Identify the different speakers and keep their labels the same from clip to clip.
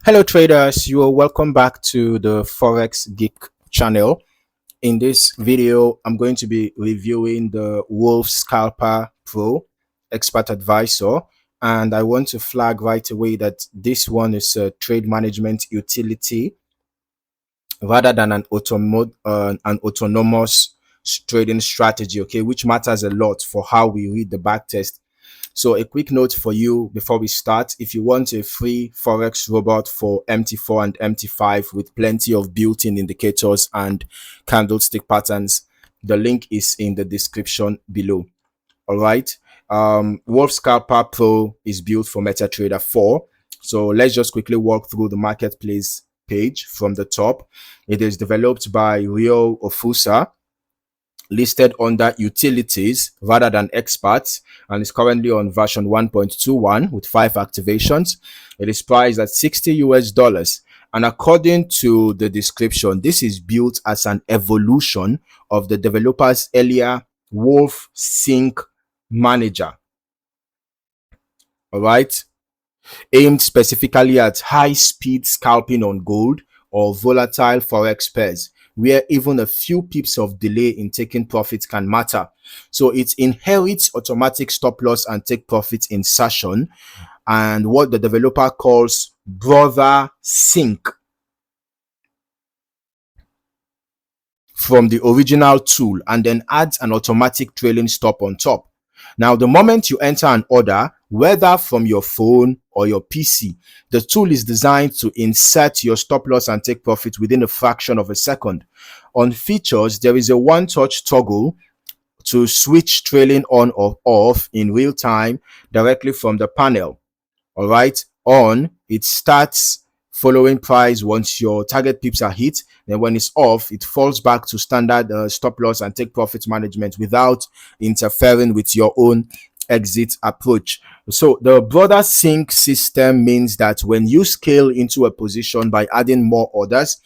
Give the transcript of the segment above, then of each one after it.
Speaker 1: Hello traders, you are welcome back to the Forex Geek channel. In this video, I'm going to be reviewing the Wolf Scalper Pro Expert Advisor, and I want to flag right away that this one is a trade management utility rather than an autonomous trading strategy, okay, which matters a lot for how we read the backtest. So a quick note for you before we start: if you want a free Forex robot for MT4 and MT5 with plenty of built-in indicators and candlestick patterns, the link is in the description below. All right. Wolf Scalper Pro is built for MetaTrader 4. So let's just quickly walk through the marketplace page from the top. It is developed by Rio Ofusa, listed under utilities rather than experts, and is currently on version 1.21 with 5 activations. It is priced at $60 US, and according to the description, this is built as an evolution of the developer's earlier Wolf Sync Manager. All right, aimed specifically at high-speed scalping on gold or volatile forex pairs, where even a few pips of delay in taking profits can matter. So it inherits automatic stop loss and take profit insertion, and what the developer calls brother sync from the original tool, and then adds an automatic trailing stop on top. Now, the moment you enter an order, whether from your phone or your PC, the tool is designed to insert your stop loss and take profit within a fraction of a second. On features, there is a one-touch toggle to switch trailing on or off in real time directly from the panel. All right, on, it starts following price once your target pips are hit. Then when it's off, it falls back to standard stop loss and take profit management without interfering with your own exit approach. So the broader sync system means that when you scale into a position by adding more orders,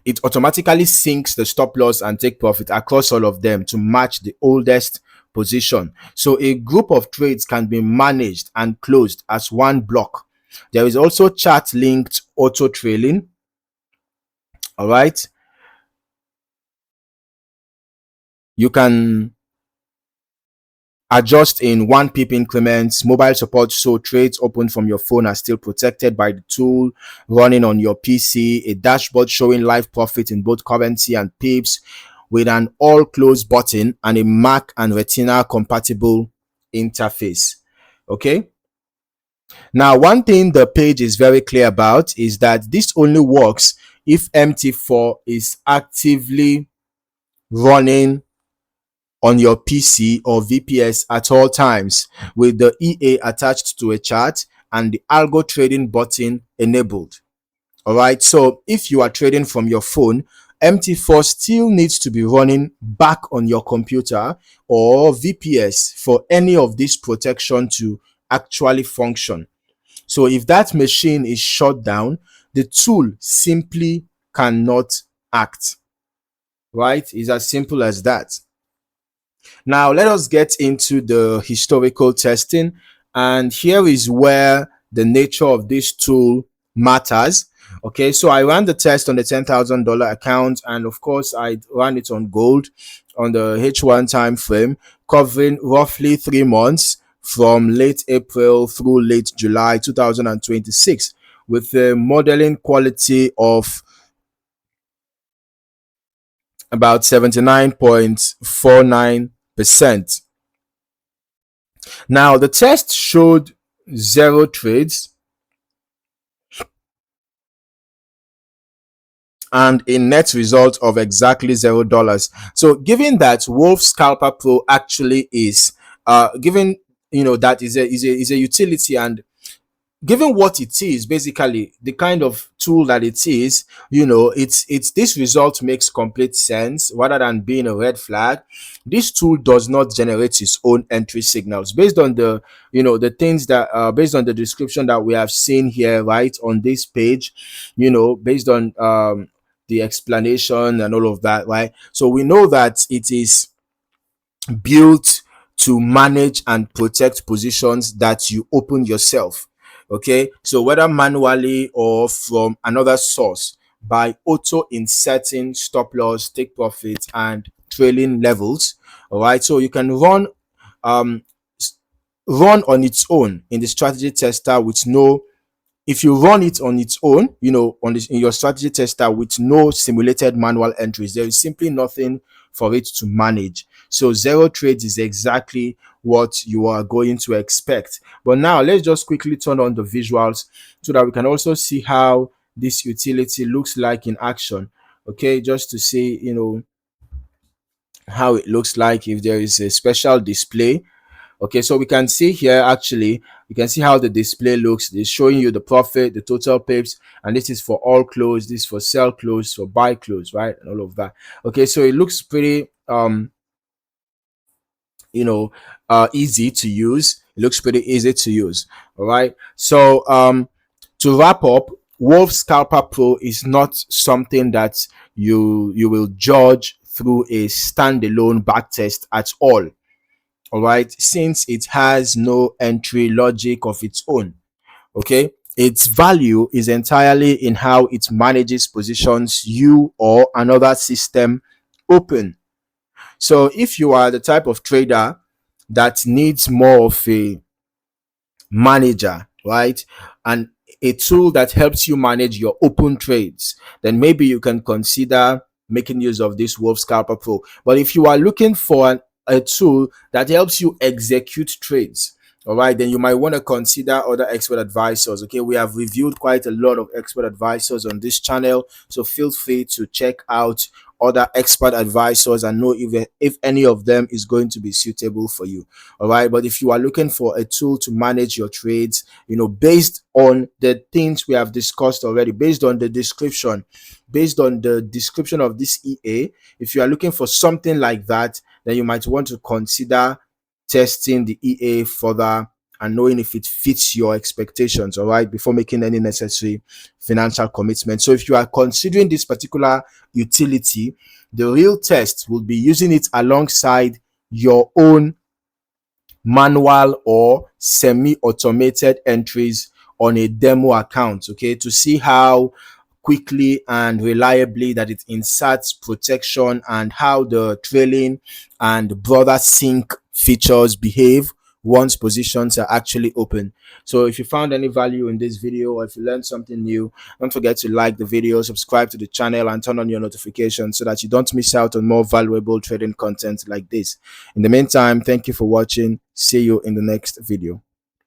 Speaker 1: it automatically syncs the stop loss and take profit across all of them to match the oldest position. So a group of trades can be managed and closed as one block. There is also chart linked auto trailing. All right, you can adjust in 1 pip increments. Mobile support, so trades open from your phone are still protected by the tool running on your PC. A dashboard showing live profit in both currency and pips with an all close button and a Mac and Retina compatible interface. Okay, now one thing the page is very clear about is that this only works if MT4 is actively running on your PC or VPS at all times, with the EA attached to a chart and the algo trading button enabled. All right, so if you are trading from your phone, MT4 still needs to be running back on your computer or VPS for any of this protection to actually function. So if that machine is shut down, the tool simply cannot act. Right? It's as simple as that. Now let us get into the historical testing, and here is where the nature of this tool matters. Okay, so I ran the test on the $10,000 account, and of course I ran it on gold on the H1 time frame, covering roughly 3 months from late April through late July 2026, with a modeling quality of about 79.49%. Now the test showed 0 trades and a net result of exactly $0. So given that Wolf Scalper Pro actually is given, that is a utility, and given what it is, basically the kind of tool that it is, it's this result makes complete sense rather than being a red flag. This tool does not generate its own entry signals based on the the things that based on the description that we have seen here right on this page, based on the explanation and all of that, right? So we know that it is built to manage and protect positions that you open yourself. Okay, so whether manually or from another source, by auto inserting stop loss, take profit, and trailing levels. All right, so you can um run on its own in the strategy tester with no, if you run it on its own, on this in your strategy tester with no simulated manual entries, there is simply nothing for it to manage. So zero trades is exactly what you are going to expect. But now let's just quickly turn on the visuals so that we can also see how this utility looks like in action. Okay, just to see, how it looks like if there is a special display. Okay, so we can see here, actually you can see how the display looks. It's showing you the profit, the total pips, and this is for all close, this is for sell close, for buy close, right, and all of that. Okay, so it looks pretty easy to use. It looks pretty easy to use. All right, so to wrap up, Wolf Scalper Pro is not something that you will judge through a standalone backtest at all. All right, since it has no entry logic of its own. Okay, its value is entirely in how it manages positions you or another system open. So if you are the type of trader that needs more of a manager, right, and a tool that helps you manage your open trades, then maybe you can consider making use of this Wolf Scalper Pro. But if you are looking for a tool that helps you execute trades, all right, then you might want to consider other expert advisors. Okay, we have reviewed quite a lot of expert advisors on this channel, so feel free to check out other expert advisors and know if any of them is going to be suitable for you. All right, but if you are looking for a tool to manage your trades, based on the things we have discussed already, based on the description, of this EA, if you are looking for something like that, then you might want to consider testing the EA further and knowing if it fits your expectations, all right, before making any necessary financial commitment. So if you are considering this particular utility, the real test will be using it alongside your own manual or semi-automated entries on a demo account, okay, to see how quickly and reliably that it inserts protection and how the trailing and brother sync features behave once positions are actually open. So if you found any value in this video, or if you learned something new, don't forget to like the video, subscribe to the channel, and turn on your notifications so that you don't miss out on more valuable trading content like this. In the meantime, thank you for watching. See you in the next video.